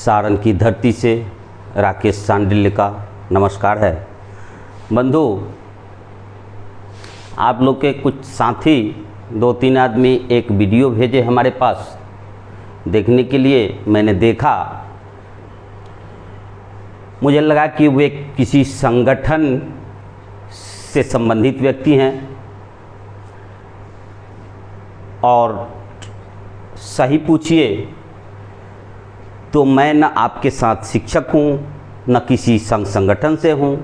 सारण की धरती से राकेश सांडिल्य का नमस्कार है। बंधु, आप लोग के कुछ साथी 2-3 आदमी एक वीडियो भेजे हमारे पास देखने के लिए। मैंने देखा, मुझे लगा कि वे किसी संगठन से संबंधित व्यक्ति हैं और सही पूछिए तो मैं न आपके साथ शिक्षक हूँ, न किसी संगठन से हूँ,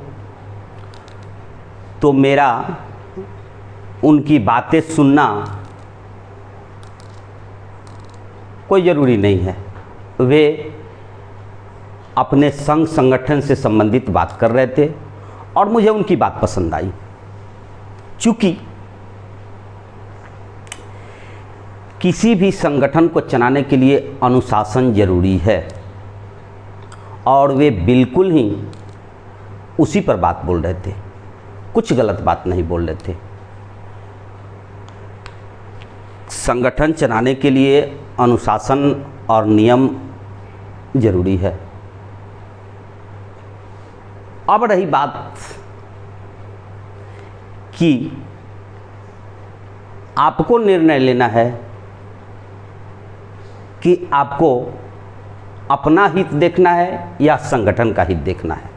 तो मेरा उनकी बातें सुनना कोई ज़रूरी नहीं है। वे अपने संगठन से संबंधित बात कर रहे थे और मुझे उनकी बात पसंद आई। चूँकि किसी भी संगठन को चलाने के लिए अनुशासन जरूरी है और वे बिल्कुल ही उसी पर बात बोल रहे थे, कुछ गलत बात नहीं बोल रहे थे। संगठन चलाने के लिए अनुशासन और नियम जरूरी है। अब रही बात कि आपको निर्णय लेना है कि आपको अपना हित देखना है या संगठन का हित देखना है।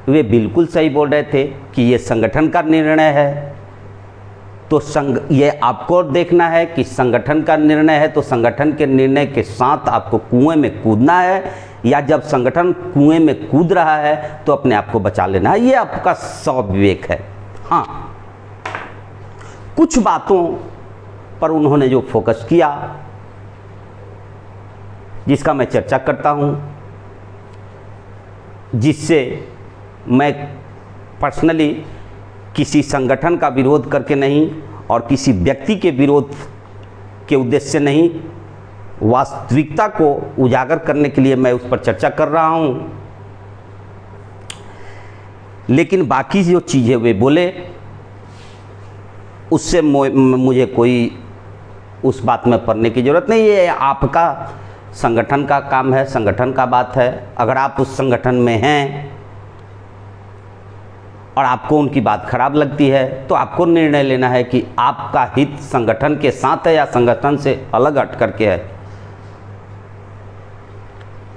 वे बिल्कुल सही बोल रहे थे कि ये संगठन का निर्णय है, तो ये आपको देखना है कि संगठन का निर्णय है तो संगठन के निर्णय के साथ आपको कुएं में कूदना है, या जब संगठन कुएं में कूद रहा है तो अपने आप को बचा लेना है। ये आपका स्वविवेक है। हाँ, कुछ बातों पर उन्होंने जो फोकस किया, जिसका मैं चर्चा करता हूँ, जिससे मैं पर्सनली किसी संगठन का विरोध करके नहीं और किसी व्यक्ति के विरोध के उद्देश्य से नहीं, वास्तविकता को उजागर करने के लिए मैं उस पर चर्चा कर रहा हूँ। लेकिन बाकी जो चीज़ें वे बोले उससे मुझे कोई उस बात में पढ़ने की ज़रूरत नहीं है। आपका संगठन का काम है, संगठन का बात है। अगर आप उस संगठन में हैं और आपको उनकी बात खराब लगती है तो आपको निर्णय लेना है कि आपका हित संगठन के साथ है या संगठन से अलग हट करके है।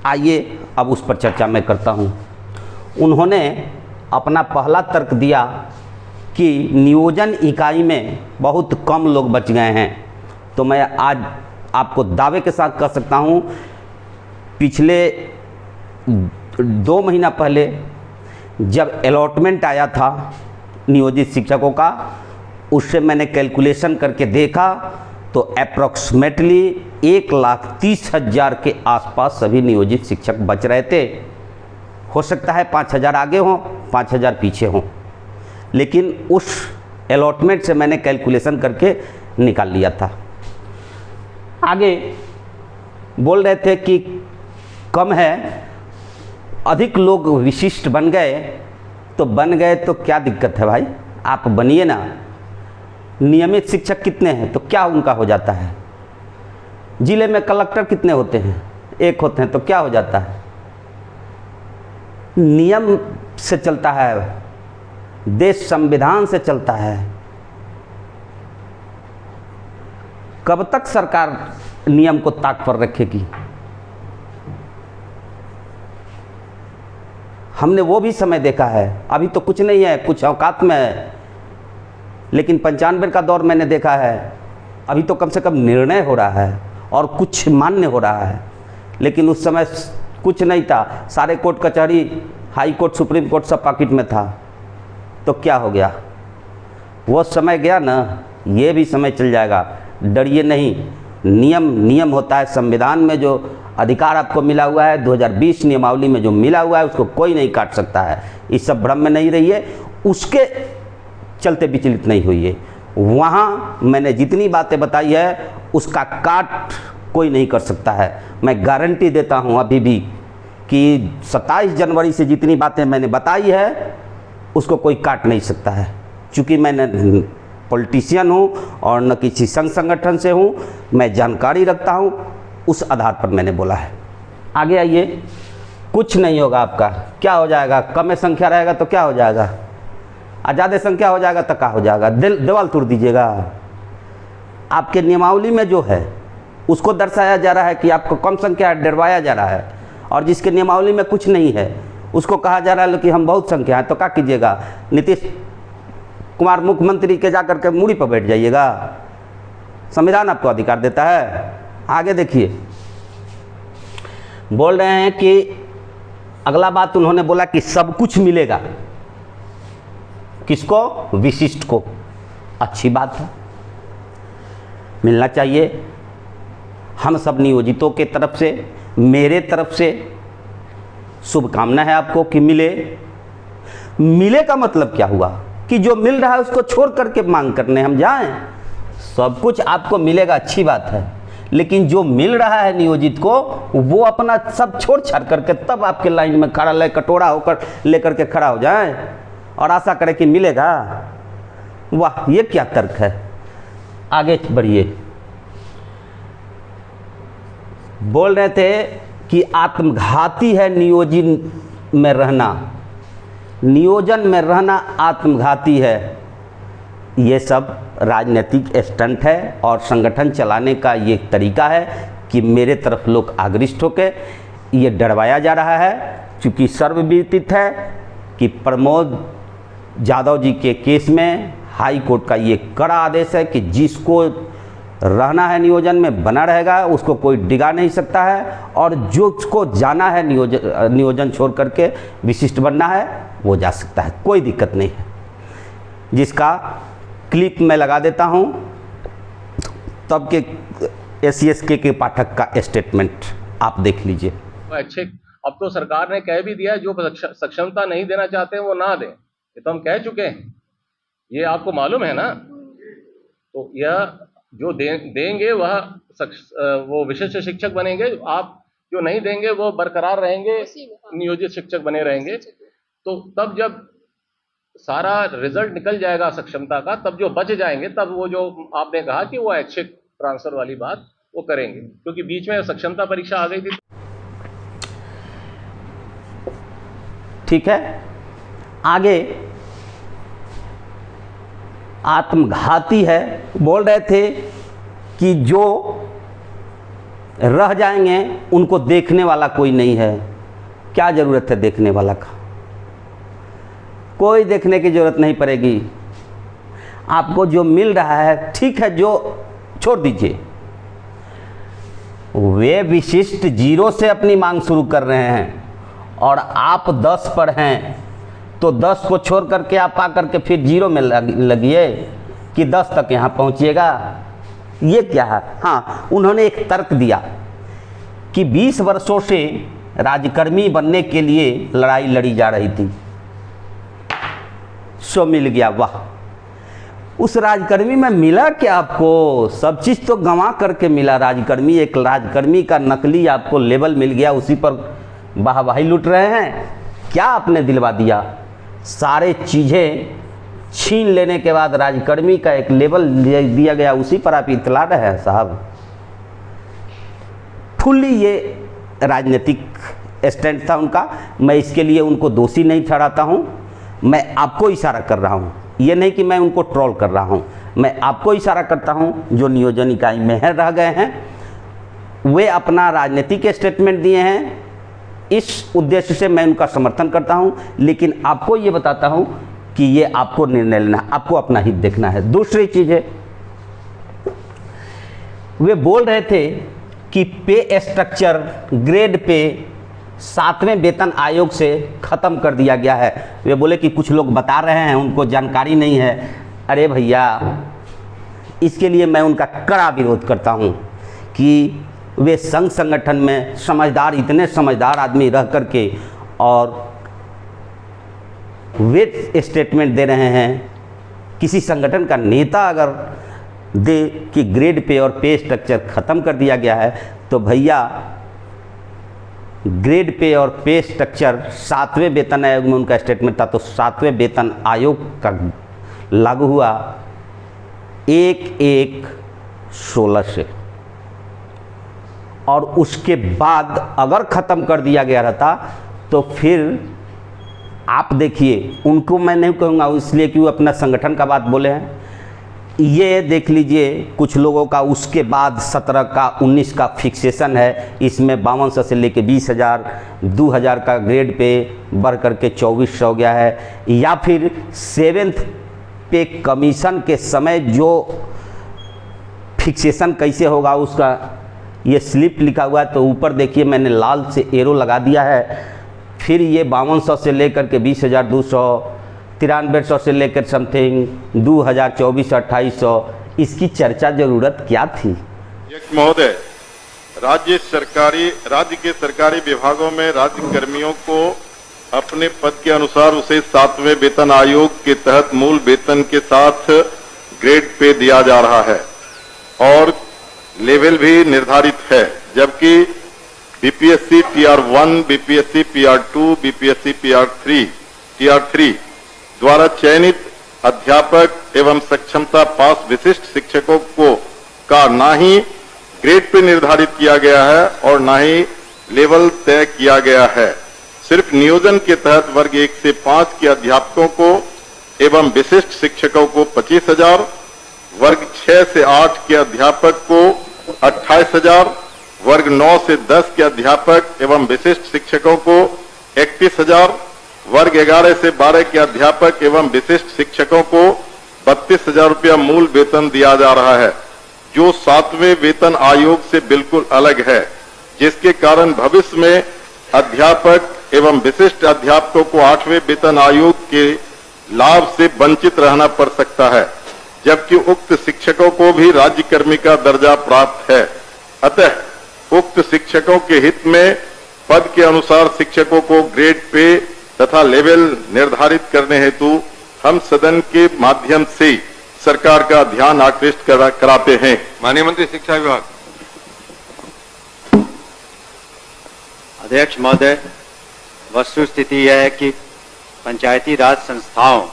आइए अब उस पर चर्चा मैं करता हूँ। उन्होंने अपना पहला तर्क दिया कि नियोजन इकाई में बहुत कम लोग बच गए हैं। तो मैं आज आपको दावे के साथ कह सकता हूँ, पिछले 2 महीना पहले जब अलॉटमेंट आया था नियोजित शिक्षकों का, उससे मैंने कैलकुलेशन करके देखा तो अप्रॉक्सीमेटली 1,30,000 के आसपास सभी नियोजित शिक्षक बच रहे थे। हो सकता है 5,000 आगे हों, 5,000 पीछे हों, लेकिन उस अलॉटमेंट से मैंने कैलकुलेशन करके निकाल लिया था। आगे बोल रहे थे कि कम है, अधिक लोग विशिष्ट बन गए तो क्या दिक्कत है भाई, आप बनिए ना। नियमित शिक्षक कितने हैं तो क्या उनका हो जाता है। जिले में कलेक्टर कितने होते हैं, 1 होते हैं तो क्या हो जाता है। नियम से चलता है देश, संविधान से चलता है। कब तक सरकार नियम को ताक पर रखेगी। हमने वो भी समय देखा है, अभी तो कुछ नहीं है, कुछ औकात में है, लेकिन 95 का दौर मैंने देखा है। अभी तो कम से कम निर्णय हो रहा है और कुछ मान्य हो रहा है, लेकिन उस समय कुछ नहीं था। सारे कोर्ट कचहरी, हाई कोर्ट, सुप्रीम कोर्ट सब पॉकेट में था। तो क्या हो गया, वो समय गया ना, ये भी समय चल जाएगा। डरिए नहीं, नियम होता है। संविधान में जो अधिकार आपको मिला हुआ है, 2020 नियमावली में जो मिला हुआ है, उसको कोई नहीं काट सकता है। इस सब भ्रम में नहीं रहिए, उसके चलते विचलित नहीं होइए। वहाँ मैंने जितनी बातें बताई है उसका काट कोई नहीं कर सकता है। मैं गारंटी देता हूँ अभी भी कि 27 जनवरी से जितनी बातें मैंने बताई है उसको कोई काट नहीं सकता है। चूँकि मैंने पॉलिटिशियन हूँ और न किसी संगठन से हूँ, मैं जानकारी रखता हूँ, उस आधार पर मैंने बोला है। आगे आइए, कुछ नहीं होगा आपका, क्या हो जाएगा, कम में संख्या रहेगा तो क्या हो जाएगा, ज़्यादा संख्या हो जाएगा तो क्या हो जाएगा, दीवार तोड़ दीजिएगा। आपके नियमावली में जो है उसको दर्शाया जा रहा है कि आपको कम संख्या डरवाया जा रहा है, और जिसके नियमावली में कुछ नहीं है उसको कहा जा रहा है कि हम बहुत संख्या है। तो क्या कीजिएगा, नीतीश कुमार मुख्यमंत्री के जाकर के मूड़ी पर बैठ जाइएगा, संविधान आपको अधिकार देता है। आगे देखिए, बोल रहे हैं कि अगला बात उन्होंने बोला कि सब कुछ मिलेगा, किसको, विशिष्ट को। अच्छी बात है, मिलना चाहिए। हम सब नियोजितों के तरफ से, मेरे तरफ से शुभकामना है आपको कि मिले। मिले का मतलब क्या हुआ कि जो मिल रहा है उसको छोड़ करके मांग करने हम जाएं। सब कुछ आपको मिलेगा, अच्छी बात है, लेकिन जो मिल रहा है नियोजित को, वो अपना सब छोड़ छाड़ करके तब आपके लाइन में खड़ा ले कटोरा होकर लेकर के खड़ा हो जाए और आशा करे कि मिलेगा। वाह, ये क्या तर्क है। आगे बढ़िए, बोल रहे थे कि आत्मघाती है नियोजन में रहना, नियोजन में रहना आत्मघाती है। ये सब राजनीतिक स्टंट है और संगठन चलाने का ये तरीका है कि मेरे तरफ लोग आकृष्ट होकर ये डरवाया जा रहा है। क्योंकि सर्वविदित है कि प्रमोद यादव जी के केस में हाई कोर्ट का ये कड़ा आदेश है कि जिसको रहना है नियोजन में बना रहेगा, उसको कोई डिगा नहीं सकता है, और जो उसको जाना है नियोजन छोड़ करके विशिष्ट बनना है वो जा सकता है, कोई दिक्कत नहीं है। जिसका क्लिप मैं लगा देता हूं, तब के SCSK के पाठक का स्टेटमेंट आप देख लीजिए। अच्छे, अब तो सरकार ने कह भी दिया, जो सक्षमता नहीं देना चाहते वो ना दें, ये तो हम कह चुके हैं, ये आपको मालूम है ना। तो यह जो देंगे वह वो विशिष्ट शिक्षक बनेंगे, आप जो नहीं देंगे वो बरकरार रहेंगे, नियोजित शिक्षक बने रहेंगे। तो तब जब सारा रिजल्ट निकल जाएगा सक्षमता का, तब जो बच जाएंगे, तब वो जो आपने कहा कि वो ऐच्छिक ट्रांसफर वाली बात वो करेंगे, क्योंकि बीच में सक्षमता परीक्षा आ गई थी। ठीक है, आगे आत्मघाती है, बोल रहे थे कि जो रह जाएंगे उनको देखने वाला कोई नहीं है। क्या ज़रूरत है देखने वाला का, कोई देखने की ज़रूरत नहीं पड़ेगी। आपको जो मिल रहा है ठीक है, जो छोड़ दीजिए। वे विशिष्ट 0 से अपनी मांग शुरू कर रहे हैं और आप 10 पर हैं, तो 10 को छोड़ करके आप आ करके फिर 0 में लगिए कि 10 तक यहाँ पहुँचिएगा। ये क्या है। हाँ, उन्होंने एक तर्क दिया कि 20 वर्षों से राजकर्मी बनने के लिए लड़ाई लड़ी जा रही थी, सो मिल गया। वाह, उस राजकर्मी में मिला क्या आपको, सब चीज़ तो गंवा करके मिला। राजकर्मी, एक राजकर्मी का नकली आपको लेवल मिल गया, उसी पर वाहवाही लूट रहे हैं। क्या आपने दिलवा दिया, सारे चीज़ें छीन लेने के बाद राजकर्मी का एक लेवल दिया गया, उसी पर आप इतला रहे हैं साहब। फुल्ली ये राजनीतिक स्टैंड था उनका। मैं इसके लिए उनको दोषी नहीं ठहराता हूँ, मैं आपको इशारा कर रहा हूँ। ये नहीं कि मैं उनको ट्रोल कर रहा हूँ, मैं आपको इशारा करता हूँ। जो नियोजन इकाई में है रह गए हैं, वे अपना राजनीतिक स्टेटमेंट दिए हैं, इस उद्देश्य से मैं उनका समर्थन करता हूँ। लेकिन आपको ये बताता हूँ कि ये आपको निर्णय लेना है, आपको अपना हित देखना है। दूसरी चीज़ है, वे बोल रहे थे कि पे स्ट्रक्चर, ग्रेड पे 7वें वेतन आयोग से ख़त्म कर दिया गया है। वे बोले कि कुछ लोग बता रहे हैं उनको जानकारी नहीं है। अरे भैया, इसके लिए मैं उनका कड़ा विरोध करता हूँ कि वे संघ संगठन में समझदार, इतने समझदार आदमी रह करके और वे स्टेटमेंट दे रहे हैं। किसी संगठन का नेता अगर दे कि ग्रेड पे और पे स्ट्रक्चर ख़त्म कर दिया गया है, तो भैया ग्रेड पे और पे स्ट्रक्चर 7वें वेतन आयोग में उनका स्टेटमेंट था, तो 7वें वेतन आयोग का लागू हुआ 1/1/16 से। और उसके बाद अगर ख़त्म कर दिया गया रहता तो फिर आप देखिए, उनको मैं नहीं कहूँगा इसलिए कि वो अपना संगठन का बात बोले हैं। ये देख लीजिए कुछ लोगों का उसके बाद 17 का 19 का फिक्सेशन है, इसमें 5200 से लेके 20,000 2000 का ग्रेड पे बढ़ करके 2400 हो गया है। या फिर 7th पे कमीशन के समय जो फिक्सेशन कैसे होगा उसका ये स्लिप लिखा हुआ है, तो ऊपर देखिए मैंने लाल से एरो लगा दिया है। फिर ये 5200 से लेकर के 20,200, 9300 से लेकर समथिंग 2000, 2400, 2800, इसकी चर्चा जरूरत क्या थी? महोदय, राज्य के सरकारी विभागों में राज्य कर्मियों को अपने पद के अनुसार उसे 7वें वेतन आयोग के तहत मूल वेतन के साथ ग्रेड पे दिया जा रहा है और लेवल भी निर्धारित है, जबकि बीपीएससी टीआर1, बीपीएससी पीआर2, बीपीएससी टीआर3 द्वारा चयनित अध्यापक एवं सक्षमता पास विशिष्ट शिक्षकों का ना ही ग्रेड पे निर्धारित किया गया है और ना ही लेवल तय किया गया है। सिर्फ नियोजन के तहत वर्ग 1 से 5 के अध्यापकों को एवं विशिष्ट शिक्षकों को 25,000, वर्ग 6 से 8 के अध्यापक को 28,000, वर्ग 9 से 10 के अध्यापक एवं विशिष्ट शिक्षकों को 31,000, वर्ग 11 से 12 के अध्यापक एवं विशिष्ट शिक्षकों को 32,000 रुपया मूल वेतन दिया जा रहा है, जो 7वें वेतन आयोग से बिल्कुल अलग है, जिसके कारण भविष्य में अध्यापक एवं विशिष्ट अध्यापकों को 8वें वेतन आयोग के लाभ से वंचित रहना पड़ सकता है, जबकि उक्त शिक्षकों को भी राज्य कर्मी का दर्जा प्राप्त है। अतः उक्त शिक्षकों के हित में पद के अनुसार शिक्षकों को ग्रेड पे तथा लेवल निर्धारित करने हेतु हम सदन के माध्यम से सरकार का ध्यान आकृष्ट कराते हैं। माननीय मंत्री शिक्षा विभाग। अध्यक्ष महोदय, वस्तुस्थिति यह है कि पंचायती राज संस्थाओं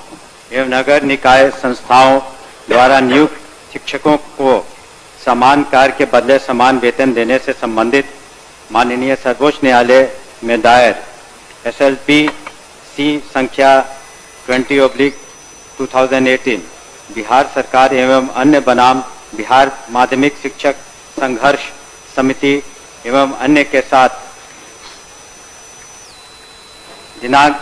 एवं नगर निकाय संस्थाओं द्वारा नियुक्त शिक्षकों को समान कार्य के बदले समान वेतन देने से संबंधित माननीय सर्वोच्च न्यायालय में दायर SLP C संख्या 20/2018 बिहार सरकार एवं अन्य बनाम बिहार माध्यमिक शिक्षक संघर्ष समिति एवं अन्य के साथ दिनांक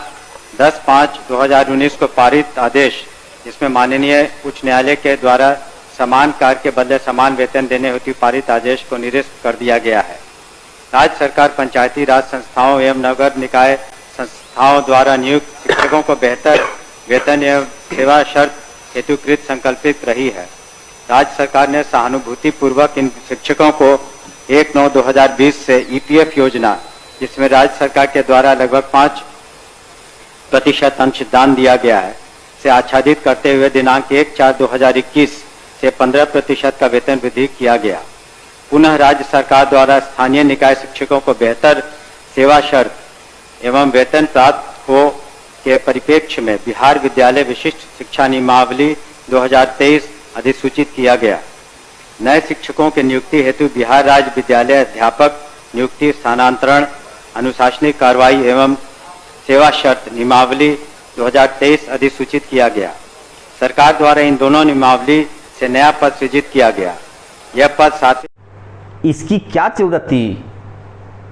10/5/2019 को पारित आदेश, जिसमें माननीय उच्च न्यायालय के द्वारा समान कार्य के बदले समान वेतन देने हेतु पारित आदेश को निरस्त कर दिया गया है। राज्य सरकार पंचायती राज संस्थाओं एवं नगर निकाय संस्थाओं द्वारा नियुक्त शिक्षकों को बेहतर वेतन एवं सेवा शर्त हेतुकृत संकल्पित रही है। राज्य सरकार ने सहानुभूति पूर्वक इन शिक्षकों को 1/9/2020 से EPF योजना, जिसमें राज्य सरकार के द्वारा लगभग 5% अंशदान दिया गया है, से आच्छादित करते हुए दिनांक 1/4/2021 से 15% का वेतन वृद्धि किया गया। पुनः राज्य सरकार द्वारा स्थानीय निकाय शिक्षकों को बेहतर सेवा शर्त एवं वेतन प्राप्त हो के परिप्रेक्ष्य में बिहार विद्यालय विशिष्ट शिक्षा नियमावली 2023 अधिसूचित किया गया। नए शिक्षकों के नियुक्ति हेतु बिहार राज्य विद्यालय अध्यापक नियुक्ति, स्थानांतरण, अनुशासनिक कार्रवाई एवं सेवा शर्त नियमावली 2023 अधिसूचित किया गया। सरकार द्वारा इन दोनों नियमावली से नया पद सृजित किया गया। यह पद साथ इसकी क्या जरूरत थी?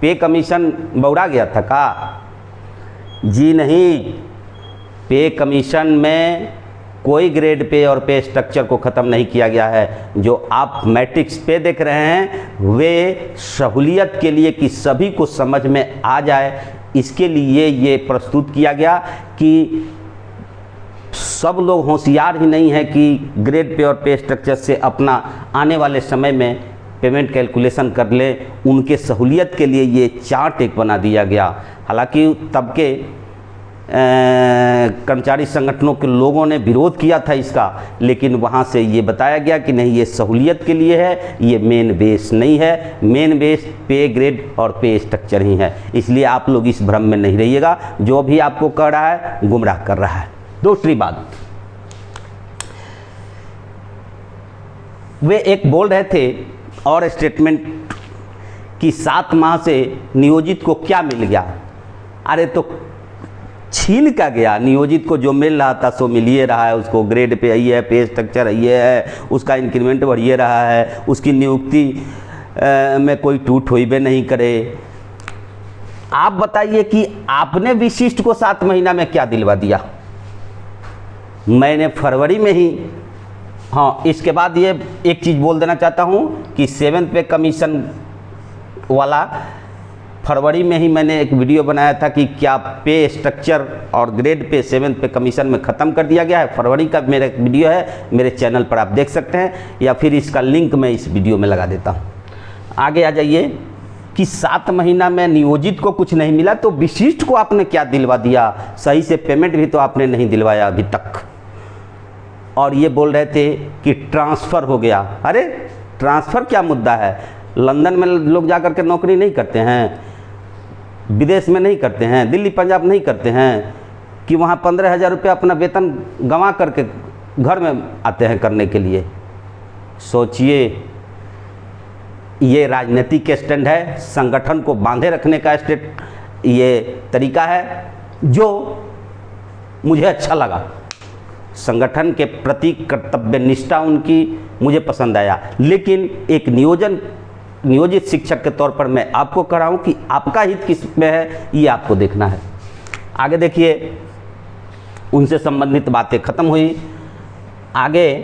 पे कमीशन बौरा गया था का? जी नहीं, पे कमीशन में कोई ग्रेड पे और पे स्ट्रक्चर को ख़त्म नहीं किया गया है। जो आप मैट्रिक्स पे देख रहे हैं वे सहूलियत के लिए कि सभी को समझ में आ जाए, इसके लिए ये प्रस्तुत किया गया कि सब लोग होशियार ही नहीं है कि ग्रेड पे और पे स्ट्रक्चर से अपना आने वाले समय में पेमेंट कैलकुलेशन कर ले। उनके सहूलियत के लिए ये चार्ट एक बना दिया गया। हालांकि तब के कर्मचारी संगठनों के लोगों ने विरोध किया था इसका, लेकिन वहाँ से ये बताया गया कि नहीं, ये सहूलियत के लिए है, ये मेन बेस नहीं है। मेन बेस पे ग्रेड और पे स्ट्रक्चर ही है। इसलिए आप लोग इस भ्रम में नहीं रहिएगा। जो भी आपको कह रहा है गुमराह कर रहा है। दूसरी बात, वे एक बोल रहे थे और स्टेटमेंट कि 7 माह से नियोजित को क्या मिल गया। अरे तो छीन का गया, नियोजित को जो मिल रहा था सो मिल ही रहा है, उसको ग्रेड पे आई है, पे स्ट्रक्चर ये है, उसका इंक्रीमेंट बढ़िए रहा है, उसकी नियुक्ति में कोई टूट हुई भी नहीं करे। आप बताइए कि आपने विशिष्ट को 7 महीना में क्या दिलवा दिया। मैंने फरवरी में ही, हाँ इसके बाद ये एक चीज़ बोल देना चाहता हूँ कि 7th पे कमीशन वाला फरवरी में ही मैंने एक वीडियो बनाया था कि क्या पे स्ट्रक्चर और ग्रेड पे 7th पे कमीशन में ख़त्म कर दिया गया है। फरवरी का मेरा एक वीडियो है, मेरे चैनल पर आप देख सकते हैं, या फिर इसका लिंक मैं इस वीडियो में लगा देता हूँ। आगे आ जाइए कि 7 महीना में नियोजित को कुछ नहीं मिला तो विशिष्ट को आपने क्या दिलवा दिया। सही से पेमेंट भी तो आपने नहीं दिलवाया अभी तक। और ये बोल रहे थे कि ट्रांसफ़र हो गया। अरे ट्रांसफ़र क्या मुद्दा है। लंदन में लोग जा कर के नौकरी नहीं करते हैं, विदेश में नहीं करते हैं, दिल्ली पंजाब नहीं करते हैं कि वहाँ 15,000 रुपये अपना वेतन गंवा करके घर में आते हैं करने के लिए। सोचिए, ये राजनीतिक स्टैंड है, संगठन को बांधे रखने का ये तरीका है जो मुझे अच्छा लगा। संगठन के प्रति कर्तव्य निष्ठा उनकी मुझे पसंद आया। लेकिन एक नियोजित शिक्षक के तौर पर मैं आपको कह रहा हूँ कि आपका हित किस में है, ये आपको देखना है। आगे देखिए, उनसे संबंधित बातें खत्म हुई। आगे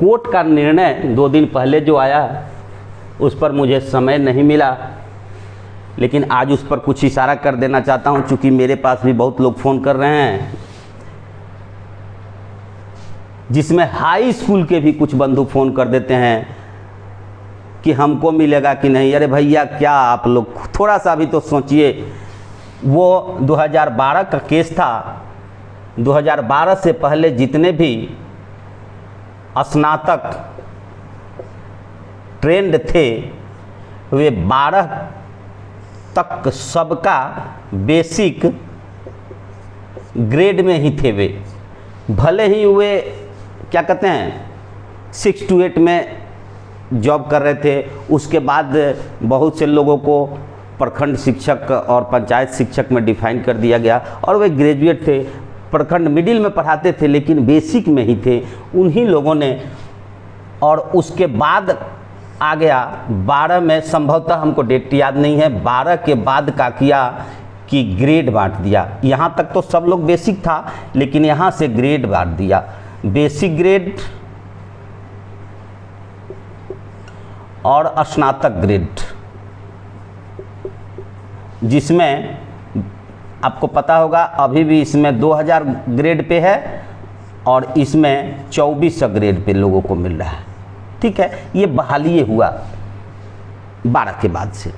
कोर्ट का निर्णय 2 दिन पहले जो आया उस पर मुझे समय नहीं मिला, लेकिन आज उस पर कुछ इशारा कर देना चाहता हूं, चूँकि मेरे पास भी बहुत लोग फ़ोन कर रहे हैं, जिसमें हाई स्कूल के भी कुछ बंधु फ़ोन कर देते हैं कि हमको मिलेगा कि नहीं। अरे भैया, क्या आप लोग थोड़ा सा भी तो सोचिए। वो 2012 का केस था। 2012 से पहले जितने भी स्नातक ट्रेंड थे वे 12 तक सबका बेसिक ग्रेड में ही थे। वे भले ही वे क्या कहते हैं 6 to 8 में जॉब कर रहे थे, उसके बाद बहुत से लोगों को प्रखंड शिक्षक और पंचायत शिक्षक में डिफाइन कर दिया गया और वे ग्रेजुएट थे, प्रखंड मिडिल में पढ़ाते थे लेकिन बेसिक में ही थे, उन्हीं लोगों ने। और उसके बाद आ गया 12 में, संभवतः हमको डेट याद नहीं है, 12 के बाद का किया कि ग्रेड बांट दिया। यहाँ तक तो सब लोग बेसिक था, लेकिन यहाँ से ग्रेड बांट दिया। बेसिक ग्रेड और स्नातक ग्रेड, जिसमें आपको पता होगा अभी भी इसमें 2000 ग्रेड पे है और इसमें 2400 ग्रेड पे लोगों को मिल रहा है। ठीक है, ये बहाली हुआ 12 के बाद से।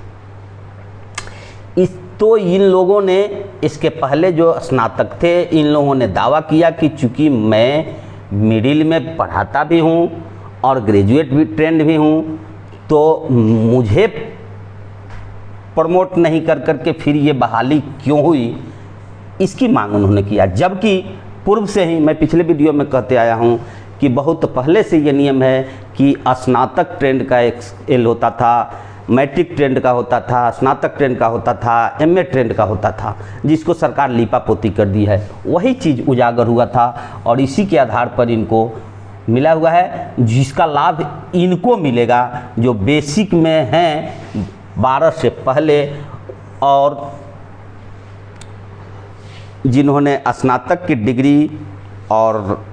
तो इन लोगों ने, इसके पहले जो स्नातक थे, इन लोगों ने दावा किया कि चूँकि मैं मिडिल में पढ़ाता भी हूँ और ग्रेजुएट भी ट्रेंड भी हूँ, तो मुझे प्रमोट नहीं कर करके फिर ये बहाली क्यों हुई, इसकी मांग उन्होंने किया। जबकि पूर्व से ही मैं पिछले वीडियो में कहते आया हूँ कि बहुत पहले से ये नियम है कि स्नातक ट्रेंड का एक एल होता था, मैट्रिक ट्रेंड का होता था, स्नातक ट्रेंड का होता था, एमए ट्रेंड का होता था, जिसको सरकार लीपापोती कर दी है। वही चीज़ उजागर हुआ था और इसी के आधार पर इनको मिला हुआ है, जिसका लाभ इनको मिलेगा जो बेसिक में हैं 12 से पहले और जिन्होंने स्नातक की डिग्री और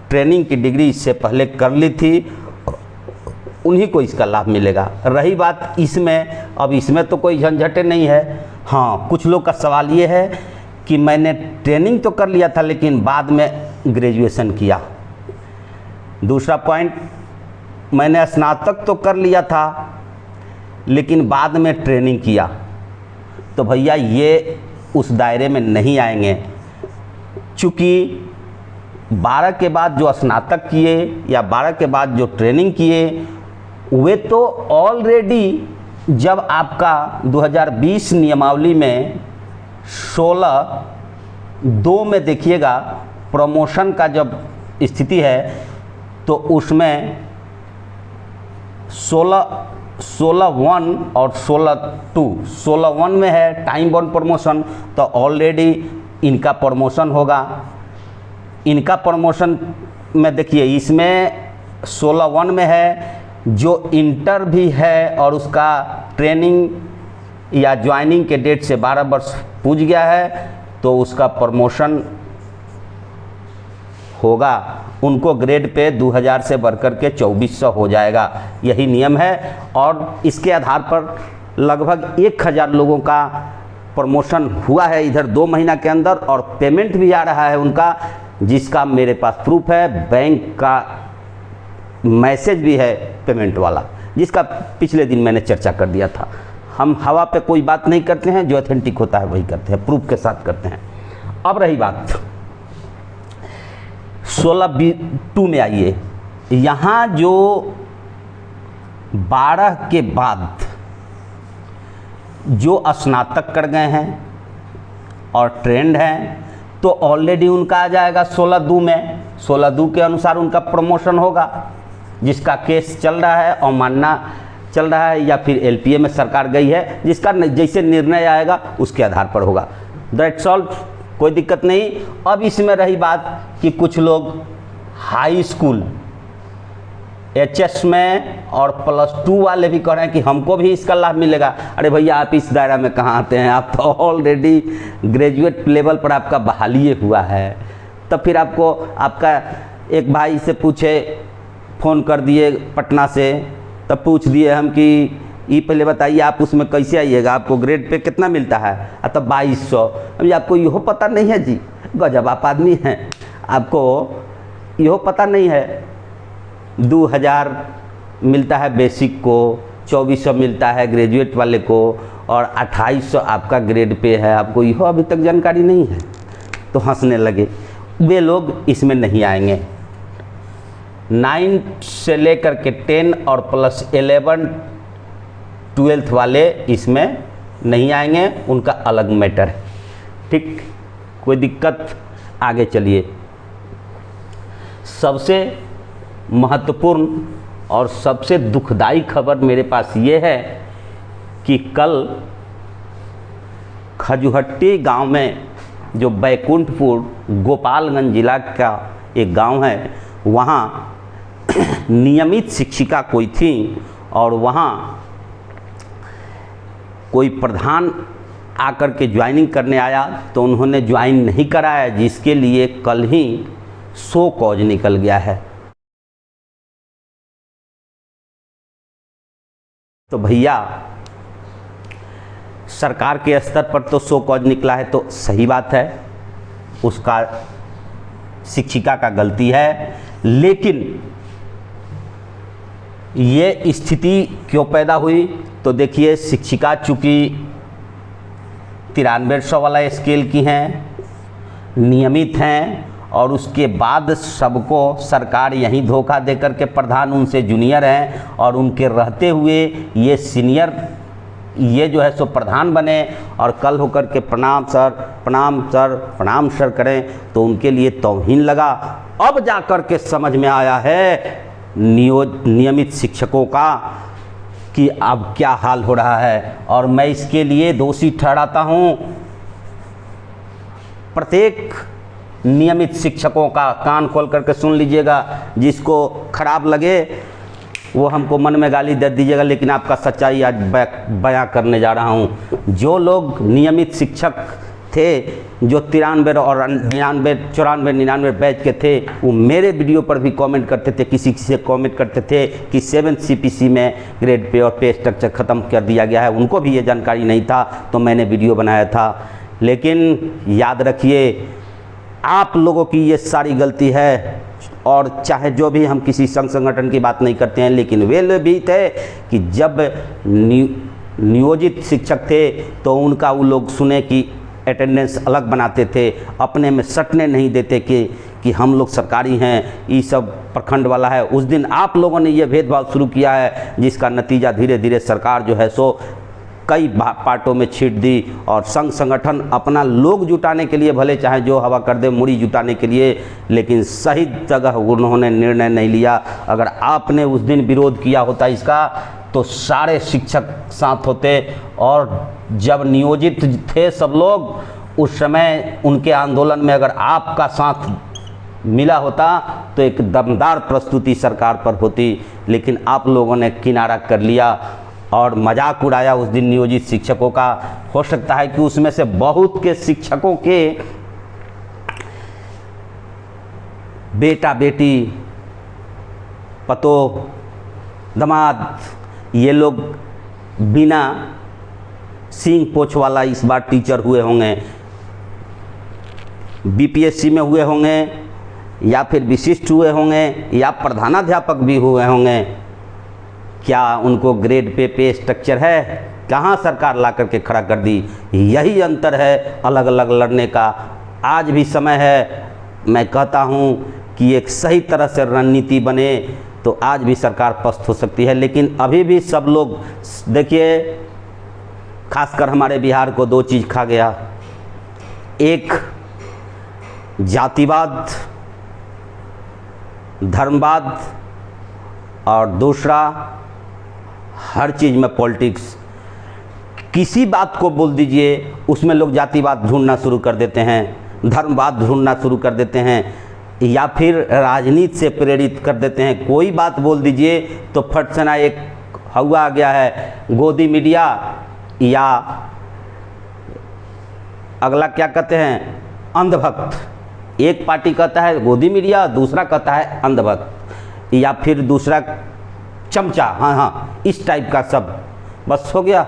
ट्रेनिंग की डिग्री इससे पहले कर ली थी, उन्हीं को इसका लाभ मिलेगा। रही बात इसमें, अब इसमें तो कोई झंझटे नहीं है। हाँ, कुछ लोग का सवाल ये है कि मैंने ट्रेनिंग तो कर लिया था लेकिन बाद में ग्रेजुएशन किया। दूसरा पॉइंट, मैंने स्नातक तो कर लिया था लेकिन बाद में ट्रेनिंग किया, तो भैया ये उस दायरे में नहीं आएंगे, चूँकि 12 के बाद जो स्नातक किए या 12 के बाद जो ट्रेनिंग किए, वे तो ऑलरेडी जब आपका 2020 नियमावली में 16(2) में देखिएगा प्रमोशन का जब स्थिति है, तो उसमें 16 16(1) और 16(2). 16(1) में है टाइम बाउंड प्रमोशन, तो ऑलरेडी इनका प्रमोशन होगा। इनका प्रमोशन में देखिए, इसमें 16(1) में है जो इंटर भी है और उसका ट्रेनिंग या ज्वाइनिंग के डेट से 12 वर्ष पूछ गया है, तो उसका प्रमोशन होगा। उनको ग्रेड पे 2000 से बढ़कर के 2400 हो जाएगा, यही नियम है। और इसके आधार पर लगभग 1000 लोगों का प्रमोशन हुआ है इधर 2 महीना के अंदर, और पेमेंट भी आ रहा है उनका, जिसका मेरे पास प्रूफ है। बैंक का मैसेज भी है पेमेंट वाला, जिसका पिछले दिन मैंने चर्चा कर दिया था। हम हवा पे कोई बात नहीं करते हैं, जो ऑथेंटिक होता है वही करते हैं, प्रूफ के साथ करते हैं। अब रही बात 16(2) में आइए। यहाँ जो 12 के बाद जो स्नातक कर गए हैं और ट्रेंड हैं, तो ऑलरेडी उनका आ जाएगा 16(2) में। 16(2) के अनुसार उनका प्रमोशन होगा। जिसका केस चल रहा है और मानना चल रहा है, या फिर एलपीए में सरकार गई है, जिसका जैसे निर्णय आएगा उसके आधार पर होगा। दैट्स ऑल, कोई दिक्कत नहीं। अब इसमें रही बात कि कुछ लोग हाई स्कूल एचएस में और +2 वाले भी कह रहे हैं कि हमको भी इसका लाभ मिलेगा। अरे भैया, आप इस दायरा में कहाँ आते हैं? आप तो ऑलरेडी ग्रेजुएट लेवल पर आपका बहाली हुआ है। तब फिर आपको आपका एक भाई से पूछे, फ़ोन कर दिए पटना से, तब पूछ दिए हम कि ये पहले बताइए आप उसमें कैसे आइएगा, आपको ग्रेड पे कितना मिलता है? तब 2200। अभी आपको यहो पता नहीं है जी, गजब आप आदमी हैं, आपको यहो पता नहीं है। 2000 मिलता है बेसिक को, 2400 मिलता है ग्रेजुएट वाले को, और 2800 आपका ग्रेड पे है। आपको यहो अभी तक जानकारी नहीं है? तो हंसने लगे। वे लोग इसमें नहीं आएंगे। 9 से लेकर के 10 और +11 12th वाले इसमें नहीं आएंगे, उनका अलग मैटर है। ठीक, कोई दिक्कत? आगे चलिए। सबसे महत्वपूर्ण और सबसे दुखदाई खबर मेरे पास ये है कि कल खजुहट्टी गांव में, जो बैकुंठपुर गोपालगंज जिला का एक गांव है, वहाँ नियमित शिक्षिका कोई थी, और वहाँ कोई प्रधान आकर के ज्वाइनिंग करने आया, तो उन्होंने ज्वाइन नहीं कराया, जिसके लिए कल ही सो कॉज निकल गया है। तो भैया, सरकार के स्तर पर तो सो कॉज निकला है तो सही बात है, उसका शिक्षिका का गलती है। लेकिन ये स्थिति क्यों पैदा हुई? तो देखिए, शिक्षिका चूँकि 9300 वाला स्केल की हैं, नियमित हैं, और उसके बाद सबको सरकार यहीं धोखा देकर के प्रधान उनसे जूनियर हैं, और उनके रहते हुए ये सीनियर, ये जो है सो प्रधान बने, और कल होकर के प्रणाम सर, प्रणाम सर, प्रणाम सर करें, तो उनके लिए तौहीन लगा। अब जाकर के समझ में आया है नियमित शिक्षकों का कि अब क्या हाल हो रहा है, और मैं इसके लिए दोषी ठहराता हूँ प्रत्येक नियमित शिक्षकों का। कान खोल करके सुन लीजिएगा, जिसको खराब लगे वो हमको मन में गाली दे दीजिएगा, लेकिन आपका सच्चाई आज बयां करने जा रहा हूँ। जो लोग नियमित शिक्षक थे, जो 93 और 99, 94, 99 बैच के थे, वो मेरे वीडियो पर भी कमेंट करते थे, किसी से कमेंट करते थे कि 7th CPC में ग्रेड पे और पे स्ट्रक्चर ख़त्म कर दिया गया है। उनको भी ये जानकारी नहीं था, तो मैंने वीडियो बनाया था। लेकिन याद रखिए, आप लोगों की ये सारी गलती है। और चाहे जो भी, हम किसी संघ संगठन की बात नहीं करते हैं, लेकिन वे लोग भी थे कि जब नियोजित शिक्षक थे तो उनका वो लोग सुने कि अटेंडेंस अलग बनाते थे, अपने में सटने नहीं देते कि हम लोग सरकारी हैं, ये सब प्रखंड वाला है। उस दिन आप लोगों ने ये भेदभाव शुरू किया है, जिसका नतीजा धीरे धीरे सरकार जो है सो कई पार्टों में छीट दी, और संघ संगठन अपना लोग जुटाने के लिए भले चाहे जो हवा कर दे, मुड़ी जुटाने के लिए, लेकिन सही जगह उन्होंने निर्णय नहीं लिया। अगर आपने उस दिन विरोध किया होता इसका, तो सारे शिक्षक साथ होते, और जब नियोजित थे सब लोग उस समय उनके आंदोलन में अगर आपका साथ मिला होता तो एक दमदार प्रस्तुति सरकार पर होती, लेकिन आप लोगों ने किनारा कर लिया और मजाक उड़ाया उस दिन नियोजित शिक्षकों का। हो सकता है कि उसमें से बहुत के शिक्षकों के बेटा बेटी, पतोह, दामाद, ये लोग बिना सींग पोछ वाला इस बार टीचर हुए होंगे, बीपीएससी में हुए होंगे, या फिर विशिष्ट हुए होंगे, या प्रधानाध्यापक भी हुए होंगे। क्या उनको ग्रेड पे स्ट्रक्चर है? कहाँ सरकार ला करके खड़ा कर दी। यही अंतर है अलग अलग लड़ने का। आज भी समय है, मैं कहता हूँ कि एक सही तरह से रणनीति बने तो आज भी सरकार पस्त हो सकती है। लेकिन अभी भी सब लोग देखिए, खासकर हमारे बिहार को दो चीज़ खा गया, एक जातिवाद, धर्मवाद, और दूसरा हर चीज़ में पॉलिटिक्स। किसी बात को बोल दीजिए उसमें लोग जातिवाद ढूंढना शुरू कर देते हैं, धर्मवाद ढूंढना शुरू कर देते हैं, या फिर राजनीति से प्रेरित कर देते हैं। कोई बात बोल दीजिए तो फट से ना एक हुआ आ गया है गोदी मीडिया, या अगला क्या कहते हैं, अंधभक्त। एक पार्टी कहता है गोदी मीडिया, दूसरा कहता है अंधभक्त, या फिर दूसरा चमचा, हाँ, इस टाइप का सब बस हो गया।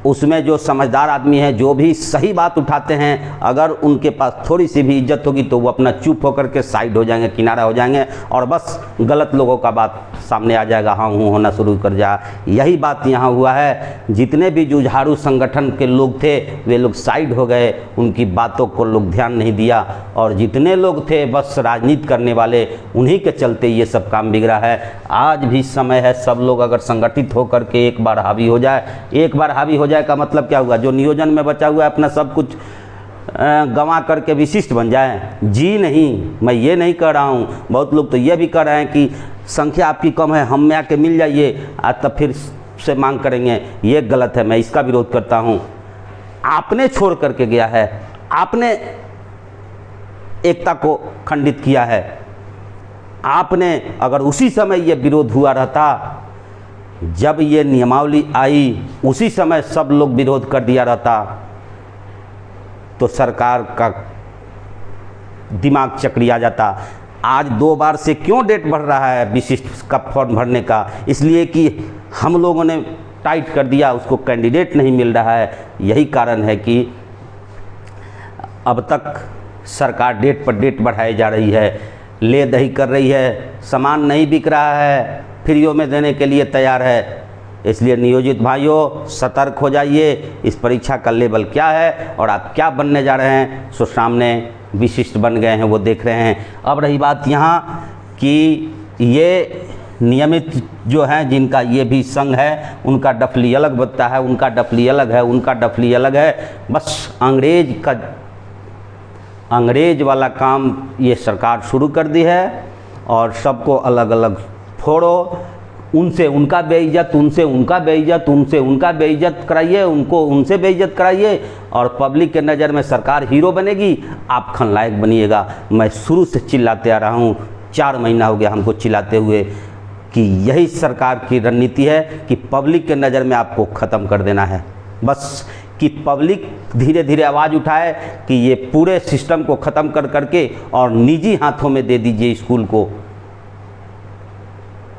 उसमें जो समझदार आदमी है, जो भी सही बात उठाते हैं, अगर उनके पास थोड़ी सी भी इज्जत होगी तो वो अपना चुप होकर के साइड हो जाएंगे, किनारा हो जाएंगे, और बस गलत लोगों का बात सामने आ जाएगा, हाँ हूँ होना शुरू कर जा। यही बात यहाँ हुआ है। जितने भी जुझारू संगठन के लोग थे वे लोग साइड हो गए, उनकी बातों को लोग ध्यान नहीं दिया, और जितने लोग थे बस राजनीति करने वाले, उन्हीं के चलते ये सब काम बिगड़ा है। आज भी समय है, सब लोग अगर संगठित होकर के एक बार हावी हो जाए, एक बार हावी हो जाए का मतलब क्या हुआ, जो नियोजन में बचा हुआ है अपना सब कुछ गंवा करके विशिष्ट बन जाए। जी नहीं, मैं ये नहीं कह रहा हूँ। बहुत लोग तो ये भी कह रहे हैं कि संख्या आपकी कम है, हम में आके मिल जाइए, तब फिर से मांग करेंगे। ये गलत है, मैं इसका विरोध करता हूँ। आपने छोड़ करके गया है, आपने एकता को खंडित किया है। आपने अगर उसी समय ये विरोध हुआ रहता, जब ये नियमावली आई उसी समय सब लोग विरोध कर दिया रहता, तो सरकार का दिमाग चकरिया जाता। आज 2 बार से क्यों डेट बढ़ रहा है विशिष्ट का फॉर्म भरने का? इसलिए कि हम लोगों ने टाइट कर दिया, उसको कैंडिडेट नहीं मिल रहा है। यही कारण है कि अब तक सरकार डेट पर डेट बढ़ाई जा रही है, ले दही कर रही है, सामान नहीं बिक रहा है, फ्रीओं में देने के लिए तैयार है। इसलिए नियोजित भाइयों सतर्क हो जाइए, इस परीक्षा का लेवल क्या है और आप क्या बनने जा रहे हैं। सो सामने विशिष्ट बन गए हैं, वो देख रहे हैं। अब रही बात यहाँ कि ये नियमित जो हैं, जिनका ये भी संघ है, उनका डफली अलग बचता है, उनका डफली अलग है, उनका डफली अलग है। बस अंग्रेज वाला काम ये सरकार शुरू कर दी है, और सबको अलग अलग फोड़ो, उनसे उनका बेइज्जत, उनसे उनका बेइज्जत, उनसे उनका बेइज्जत कराइए, उनको उनसे बेइज्जत कराइए, और पब्लिक के नज़र में सरकार हीरो बनेगी, आप खलनायक बनिएगा। मैं शुरू से चिल्लाते आ रहा हूँ, 4 महीना हो गया हमको चिल्लाते हुए, कि यही सरकार की रणनीति है कि पब्लिक के नज़र में आपको ख़त्म कर देना है। बस कि पब्लिक धीरे धीरे आवाज़ उठाए कि ये पूरे सिस्टम को ख़त्म कर करके और निजी हाथों में दे दीजिए स्कूल को।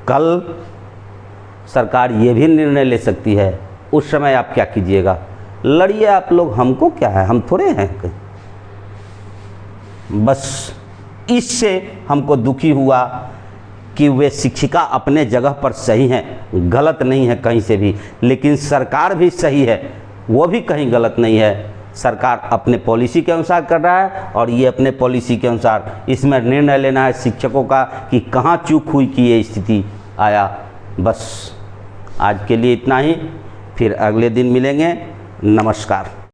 कल सरकार ये भी निर्णय ले सकती है, उस समय आप क्या कीजिएगा? लड़िए आप लोग, हमको क्या है, हम थोड़े हैं। बस इससे हमको दुखी हुआ कि वे शिक्षिका अपने जगह पर सही हैं, गलत नहीं है कहीं से भी, लेकिन सरकार भी सही है, वो भी कहीं गलत नहीं है। सरकार अपने पॉलिसी के अनुसार कर रहा है, और ये अपने पॉलिसी के अनुसार। इसमें निर्णय लेना है शिक्षकों का कि कहाँ चूक हुई कि ये स्थिति आया। बस आज के लिए इतना ही, फिर अगले दिन मिलेंगे। नमस्कार।